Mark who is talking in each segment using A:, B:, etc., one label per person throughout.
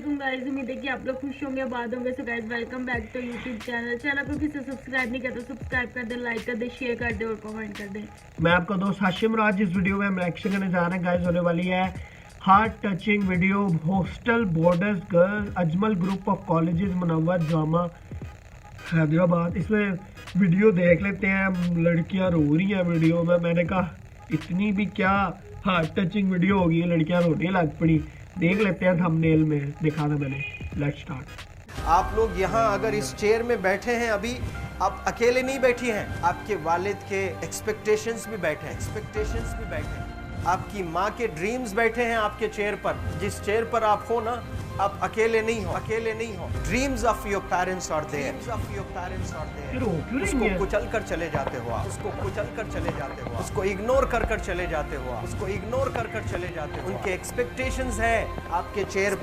A: वालेकुम गाइस, उम्मीद है कि आप लोग खुश होंगे, आबाद होंगे। So guys welcome back to YouTube channel को किसी सब्सक्राइब नहीं करते सब्सक्राइब कर दे, लाइक कर दे, शेयर कर दे और कमेंट कर दे।
B: मैं आपका दोस्त हाशिम राज। इस वीडियो में हम रिएक्शन करने जा रहे हैं गाइस। होने वाली है heart touching video. Hostel boarders girl Ajmal group of colleges Munawwar Jama Hyderabad. इसमें वीडियो देख लेते हैं। लड़कियां रो रही हैं वीडियो में। मैंने कहा इतनी भी क्या हार्ट टचिंग वीडियो होगी, लड़कियां रोने लग पड़ी। देख लेते हैं, थंबनेल में दिखा था मैंने। Let's start.
C: आप लोग यहाँ अगर इस चेयर में बैठे हैं अभी, आप अकेले नहीं बैठी हैं, आपके वालिद के एक्सपेक्टेशंस भी बैठे हैं, आपकी माँ के ड्रीम्स बैठे हैं आपके चेयर पर। जिस चेयर पर आप हो ना, आप अकेले नहीं हो। Dreams of your parents are there. उसको कुचल कर चले जाते हो आप, उसको इग्नोर कर चले जाते हो उनके एक्सपेक्टेशंस है आपके चेयर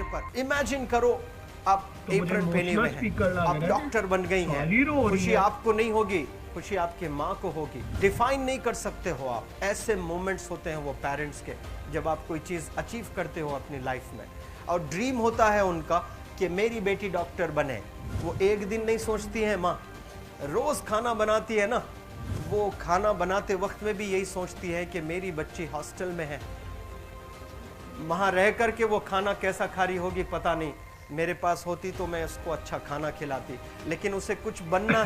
C: पर। इमेजिन करो आप एप्रन पहने हुए हैं, आप डॉक्टर बन गई हैं। खुशी आपको नहीं होगी, खुशी आपके माँ को होगी। डिफाइन नहीं कर सकते हो आप। ऐसे मोमेंट्स होते हैं वो पेरेंट्स के, जब आप कोई चीज़ अचीव करते हो अपनी लाइफ में और ड्रीम होता है उनका कि मेरी बेटी डॉक्टर बने। वो एक दिन नहीं सोचती है माँ, रोज़ खाना बनाती है ना, वो खाना बनाते वक्त में भी यही सोचती है कि मेरी बच्ची हॉस्टल में है, वहाँ रह कर के वो खाना कैसा खा रही होगी पता नहीं। मेरे पास होती तो मैं उसको अच्छा खाना खिलाती, लेकिन उसे कुछ बनना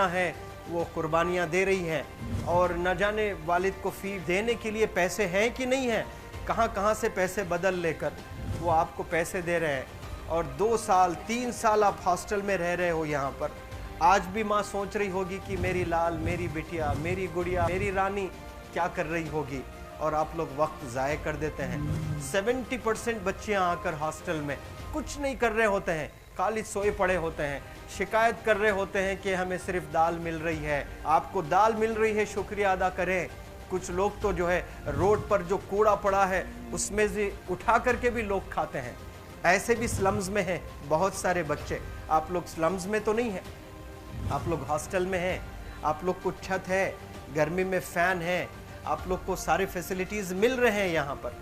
C: है, वो कुर्बानियाँ दे रही हैं। और न जाने वालिद को फ़ी देने के लिए पैसे हैं कि नहीं हैं, कहाँ से पैसे बदल लेकर वो आपको पैसे दे रहे हैं। और 2 साल 3 साल आप हॉस्टल में रह रहे हो यहाँ पर। आज भी माँ सोच रही होगी कि मेरी लाल, मेरी बिटिया, मेरी गुड़िया, मेरी रानी क्या कर रही होगी, और आप लोग वक्त ज़ाय कर देते हैं। 70% बच्चियाँ आकर हॉस्टल में कुछ नहीं कर रहे होते हैं, खाली सोए पड़े होते हैं, शिकायत कर रहे होते हैं कि हमें सिर्फ दाल मिल रही है। आपको दाल मिल रही है, शुक्रिया अदा करें। कुछ लोग तो जो है रोड पर जो कूड़ा पड़ा है उसमें से उठा करके भी लोग खाते हैं। ऐसे भी स्लम्स में हैं बहुत सारे बच्चे। आप लोग स्लम्स में तो नहीं हैं, आप लोग हॉस्टल में हैं। आप लोग को छत है, गर्मी में फ़ैन है, आप लोग को सारे फैसिलिटीज़ मिल रहे हैं यहाँ पर।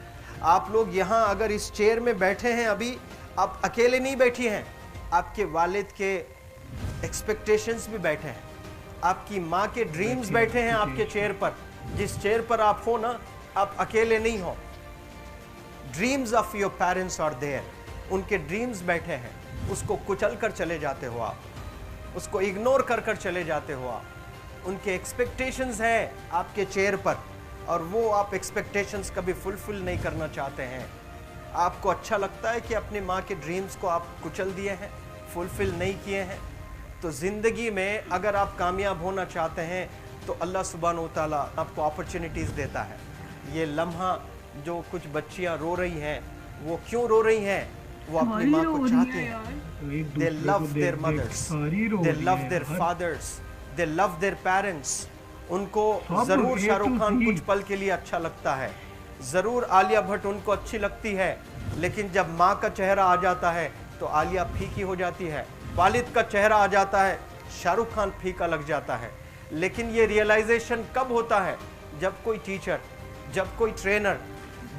C: आप लोग यहाँ अगर इस चेयर में बैठे हैं अभी, आप अकेले नहीं बैठी हैं, आपके वालिद के एक्सपेक्टेशंस भी बैठे हैं, आपकी माँ के ड्रीम्स बैठे हैं आपके चेयर पर। जिस चेयर पर आप हो ना, आप अकेले नहीं हो। Dreams of your parents are there. उनके ड्रीम्स बैठे हैं, उसको कुचल कर चले जाते हो आप, उसको इग्नोर कर चले जाते हो आप। उनके एक्सपेक्टेशंस है आपके चेयर पर, और वो आप एक्सपेक्टेशंस कभी फुलफिल नहीं करना चाहते हैं। आपको अच्छा लगता है कि अपनी माँ के ड्रीम्स को आप कुचल दिए हैं, फुलफिल नहीं किए हैं। तो ज़िंदगी में अगर आप कामयाब होना चाहते हैं तो अल्लाह सुब्हान व तआला आपको अपॉर्चुनिटीज़ देता है। ये लम्हा जो कुछ बच्चियाँ रो रही हैं, वो क्यों रो रही हैं? वो अपनी माँ को चाहती हैं। They love their mothers, they love their fathers, they love their parents। उनको ज़रूर शाहरुख खान कुछ पल के लिए अच्छा लगता है, ज़रूर आलिया भट्ट उनको अच्छी लगती है, लेकिन जब माँ का चेहरा आ जाता है तो आलिया फीकी हो जाती है। वालिद का चेहरा आ जाता है, शाहरुख खान फीका लग जाता है। लेकिन ये रियलाइजेशन कब होता है? जब कोई टीचर, जब कोई ट्रेनर,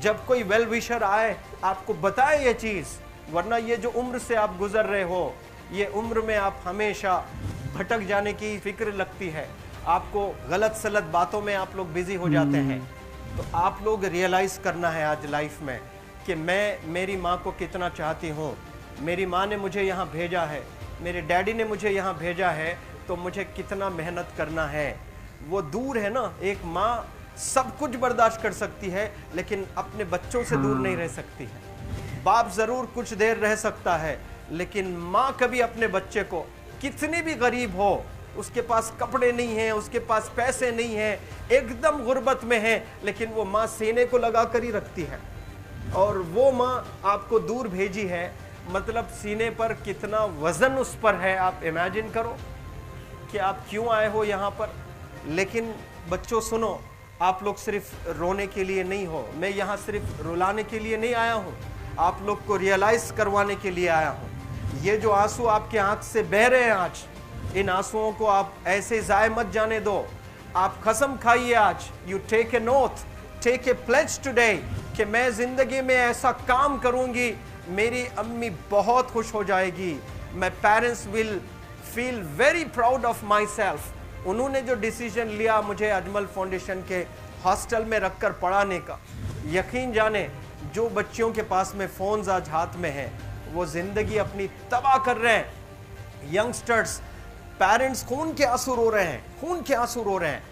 C: जब कोई वेल विशर आए, आपको बताए ये चीज़। वरना ये जो उम्र से आप गुजर रहे हो, ये उम्र में आप हमेशा भटक जाने की फिक्र लगती है, आपको गलत सलत बातों में आप लोग बिजी हो जाते हैं। तो आप लोग रियलाइज़ करना है आज लाइफ में कि मैं मेरी माँ को कितना चाहती हूँ। मेरी माँ ने मुझे यहाँ भेजा है, मेरे डैडी ने मुझे यहाँ भेजा है, तो मुझे कितना मेहनत करना है। वो दूर है ना, एक माँ सब कुछ बर्दाश्त कर सकती है, लेकिन अपने बच्चों से दूर नहीं रह सकती है। बाप ज़रूर कुछ देर रह सकता है, लेकिन माँ कभी अपने बच्चे को, कितनी भी गरीब हो, उसके पास कपड़े नहीं हैं, उसके पास पैसे नहीं हैं, एकदम गुर्बत में है, लेकिन वो माँ सीने को लगा कर ही रखती है। और वो माँ आपको दूर भेजी है, मतलब सीने पर कितना वज़न उस पर है। आप इमेजिन करो कि आप क्यों आए हो यहाँ पर। लेकिन बच्चों सुनो, आप लोग सिर्फ रोने के लिए नहीं हो, मैं यहाँ सिर्फ रुलाने के लिए नहीं आया हूँ, आप लोग को रियलाइज़ करवाने के लिए आया हूँ। ये जो आंसू आपके आँख से बह रहे हैं आज, इन आंसुओं को आप ऐसे ज़ाय मत जाने दो। आप कसम खाइए आज, you take a note, take a pledge today कि मैं ज़िंदगी में ऐसा काम करूंगी, मेरी अम्मी बहुत खुश हो जाएगी, my parents will feel very proud of my self. उन्होंने जो डिसीजन लिया मुझे अजमल फाउंडेशन के हॉस्टल में रखकर पढ़ाने का, यकीन जाने जो बच्चियों के पास में फ़ोन्स आज हाथ में हैं वो ज़िंदगी अपनी तबाह कर रहे हैं। यंगस्टर्स, पेरेंट्स खून के आंसू रो रहे हैं, खून के आंसू रो रहे हैं,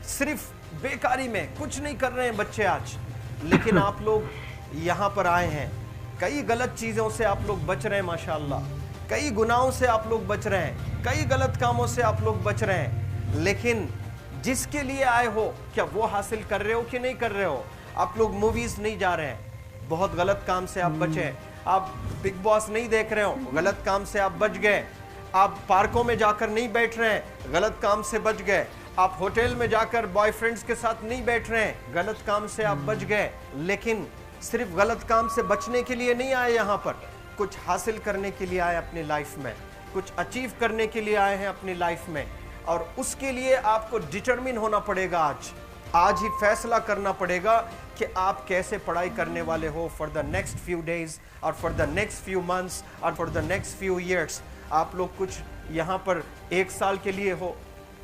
C: सिर्फ बेकारी में कुछ नहीं कर रहे हैं बच्चे आज। लेकिन आप लोग यहाँ पर आए हैं, कई गलत चीज़ों से आप लोग बच रहे हैं माशाल्लाह, कई गुनाहों से आप लोग बच रहे हैं, कई गलत कामों से आप लोग बच रहे हैं। लेकिन जिसके लिए आए हो क्या वो हासिल कर रहे हो कि नहीं कर रहे हो? आप लोग मूवीज़ नहीं जा रहे हैं, बहुत गलत काम से आप बचे हैं। आप बिग बॉस नहीं देख रहे हो, गलत काम से आप बच गए। आप पार्कों में जाकर नहीं बैठ रहे हैं, गलत काम से बच गए। आप होटल में जाकर बॉयफ्रेंड्स के साथ नहीं बैठ रहे हैं, गलत काम से आप बच गए। लेकिन सिर्फ गलत काम से बचने के लिए नहीं आए यहाँ पर, कुछ हासिल करने के लिए आए अपनी लाइफ में, कुछ अचीव करने के लिए आए हैं अपनी लाइफ में। और उसके लिए आपको डिटरमिन होना पड़ेगा। आज ही फैसला करना पड़ेगा कि आप कैसे पढ़ाई करने वाले हो for the next few days और for the next few months और for the next few years. आप लोग कुछ यहाँ पर 1 साल के लिए हो,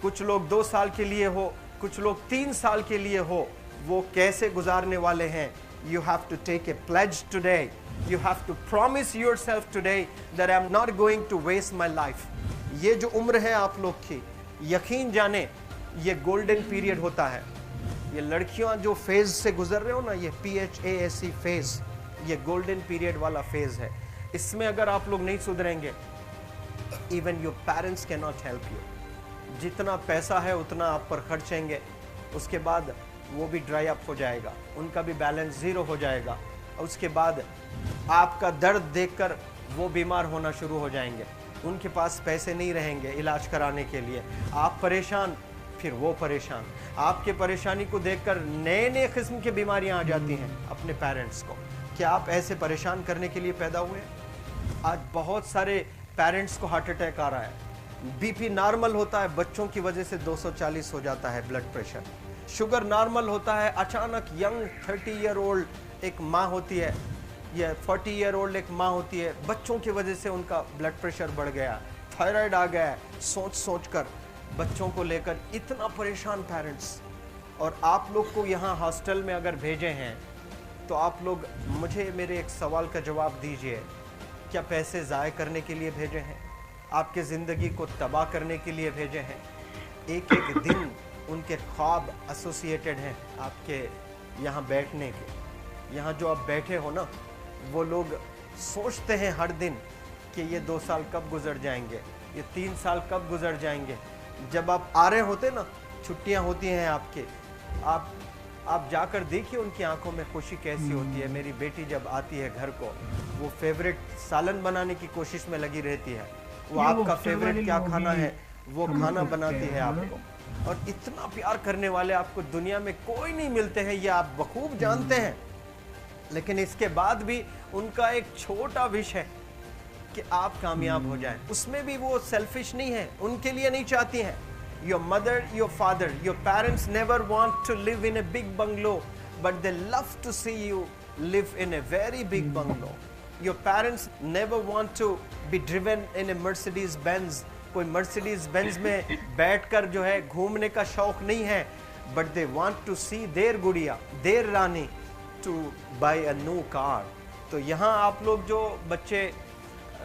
C: कुछ लोग 2 साल के लिए हो, कुछ लोग 3 साल के लिए हो, वो कैसे गुजारने वाले हैं? You have to take a pledge today. You have to promise yourself today that I'm not going to waste my life. ये जो उम्र है आप लोग की, यकीन जाने ये गोल्डन पीरियड होता है। ये लड़कियां जो फेज से गुजर रहे हो ना, ये PHASE फेज, ये गोल्डन पीरियड वाला फेज है। इसमें अगर आप लोग नहीं सुधरेंगे, even your parents can not help you. जितना पैसा है उतना आप पर खर्चेंगे, उसके बाद वो भी ड्राई अप हो जाएगा, उनका भी बैलेंस ज़ीरो हो जाएगा। और उसके बाद आपका दर्द देखकर वो बीमार होना शुरू हो जाएंगे, उनके पास पैसे नहीं रहेंगे इलाज कराने के लिए। आप परेशान, फिर वो परेशान। आपके परेशानी को देखकर नए नए किस्म की बीमारियां आ जाती हैं अपने पेरेंट्स को। क्या आप ऐसे परेशान करने के लिए पैदा हुए? आज बहुत सारे पेरेंट्स को हार्ट अटैक आ रहा है, BP नॉर्मल होता है, बच्चों की वजह से 240 हो जाता है ब्लड प्रेशर। शुगर नॉर्मल होता है, अचानक यंग 30 ईयर ओल्ड एक माँ होती है या 40 ईयर ओल्ड एक माँ होती है, बच्चों की वजह से उनका ब्लड प्रेशर बढ़ गया, थायराइड आ गया। सोच कर बच्चों को लेकर इतना परेशान पेरेंट्स। और आप लोग को यहाँ हॉस्टल में अगर भेजे हैं तो आप लोग मुझे मेरे एक सवाल का जवाब दीजिए, क्या पैसे ज़ाय करने के लिए भेजे हैं? आपके ज़िंदगी को तबाह करने के लिए भेजे हैं? एक एक दिन उनके ख्वाब एसोसिएटेड हैं आपके यहाँ बैठने के। यहाँ जो आप बैठे हो ना, वो लोग सोचते हैं हर दिन कि ये 2 साल कब गुजर जाएंगे, ये 3 साल कब गुजर जाएंगे। जब आप आ रहे होते ना, छुट्टियाँ होती हैं आपके, आप जाकर देखिए उनकी आंखों में खुशी कैसी होती है। मेरी बेटी जब आती है घर को, वो फेवरेट सालन बनाने की कोशिश में लगी रहती है। वो आपका फेवरेट क्या खाना है वो खाना बनाती है आपको। और इतना प्यार करने वाले आपको दुनिया में कोई नहीं मिलते हैं, ये आप बखूब जानते हैं। लेकिन इसके बाद भी उनका एक छोटा विश है कि आप कामयाब हो जाएं। उसमें भी वो सेल्फिश नहीं है, उनके लिए नहीं चाहती हैं। Your mother, your father, your parents never want to live in a big bungalow, but they love to see you live in a very big bungalow. Your parents never want to be driven in a Mercedes Benz. कोई Mercedes Benz में बैठकर जो है घूमने का शौक नहीं है, but they want to see their गुड़िया, their Rani to buy a new car. तो यहाँ आप लोग जो बच्चे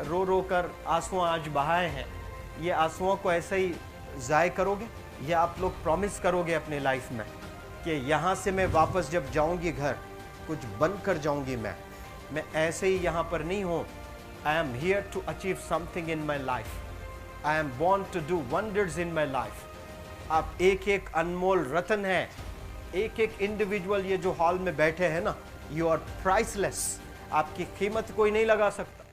C: रो रो कर आंसू आज बहाए हैं, ये आंसुओं को ऐसे ही ज़ाय करोगे या आप लोग प्रॉमिस करोगे अपने लाइफ में कि यहाँ से मैं वापस जब जाऊँगी घर, कुछ बन कर जाऊँगी। मैं ऐसे ही यहाँ पर नहीं हूँ। I am here to achieve something in my life, I am born to do wonders in my life. आप एक एक अनमोल रतन हैं, एक एक इंडिविजुअल ये जो हॉल में बैठे हैं ना, यू आर प्राइसलेस। आपकी कीमत कोई नहीं लगा सकता।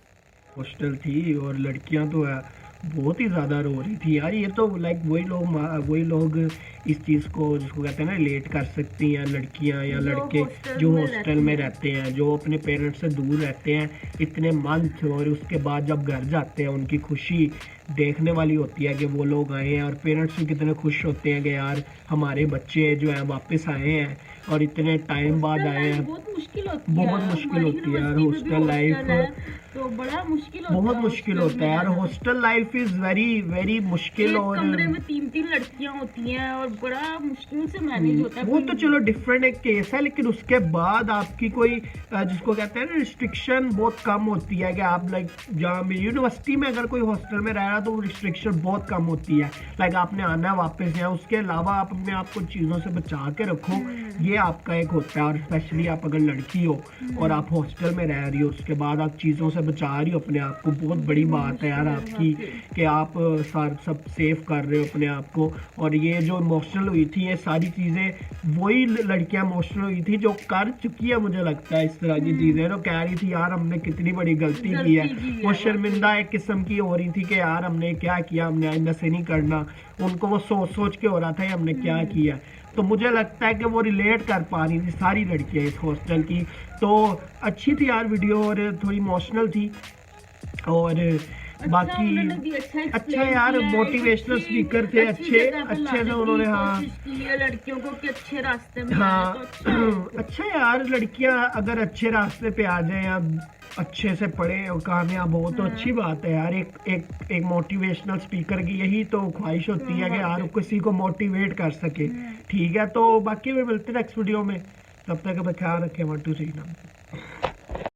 B: हॉस्टल थी और लड़कियां तो है बहुत ही ज़्यादा रो रही थी यार। ये तो लाइक वही लोग इस चीज़ को जिसको कहते हैं ना रिलेट कर सकती हैं, लड़कियां या
A: जो
B: लड़के
A: हॉस्टल
B: जो
A: में
B: हॉस्टल में रहते हैं, जो अपने पेरेंट्स से दूर रहते हैं इतने मंथ, और उसके बाद जब घर जाते हैं उनकी खुशी देखने वाली होती है कि वो लोग आए हैं, और पेरेंट्स भी कितने खुश होते हैं कि यार हमारे बच्चे जो हैं वापस आए हैं और इतने टाइम बाद आए हैं।
A: बहुत मुश्किल होती है,
B: बहुत मुश्किल
A: हमारी
B: होती है यार
A: यूनिवर्सिटी में भी
B: हॉस्टल लाइफ,
A: हॉस्टल है, तो बड़ा मुश्किल होता
B: बहुत
A: है
B: मुश्किल
A: हॉस्टल
B: होता
A: में
B: है यार।
A: रहना।
B: Hostel life is very very मुश्किल।
A: एक
B: और
A: कमरे में 3-3 लड़कियां होती हैं और बड़ा मुश्किल से मैनेज होता है।
B: वो तो चलो डिफरेंट एक केस है, लेकिन उसके बाद आपकी कोई जिसको कहते हैं ना रिस्ट्रिक्शन बहुत कम होती है कि आप लाइक जहाँ यूनिवर्सिटी में अगर कोई हॉस्टल में रह रहा तो वो रिस्ट्रिक्शन बहुत कम होती है। लाइक आपने आना है वापस यहाँ, उसके अलावा आप अपने आप को चीज़ों से बचा के रखो, ये आपका एक होता है। और स्पेशली आप अगर लड़की हो और आप हॉस्टल में रह रही हो, उसके बाद आप चीज़ों से बचा रही हो अपने आप को, बहुत बड़ी बात है यार आपकी कि आप सब सेफ कर रहे हो अपने आप को। और ये जो इमोशनल हुई थी, ये सारी चीज़ें वही लड़कियां इमोशनल हुई थी जो कर चुकी है, मुझे लगता है इस तरह की चीज़ें, तो कह रही थी यार हमने कितनी बड़ी गलती की है। वो शर्मिंदा एक किस्म की हो रही थी कि यार हमने क्या किया, हमने आइंदा से नहीं करना। उनको वो सोच सोच के हो रहा था हमने क्या किया। तो मुझे लगता है कि वो रिलेट कर पा रही थी सारी लड़कियां इस हॉस्टल की। तो अच्छी थी यार वीडियो, और थोड़ी इमोशनल थी। और बाकी अच्छा यार, मोटिवेशनल स्पीकर थे, अच्छे से उन्होंने हाँ
A: लड़कियों को कि अच्छे रास्ते में
B: हाँ अच्छा यार, लड़कियां अगर अच्छे रास्ते पे आ जाए या अच्छे से पढ़े और कामयाब हो तो अच्छी बात है यार। एक मोटिवेशनल स्पीकर की यही तो ख्वाहिश होती है कि यार किसी को मोटिवेट कर सके। ठीक है, तो बाकी में मिलते हैं नेक्स्ट वीडियो में, तब तक अपना ख्याल रखें। 1 2 3 नाम।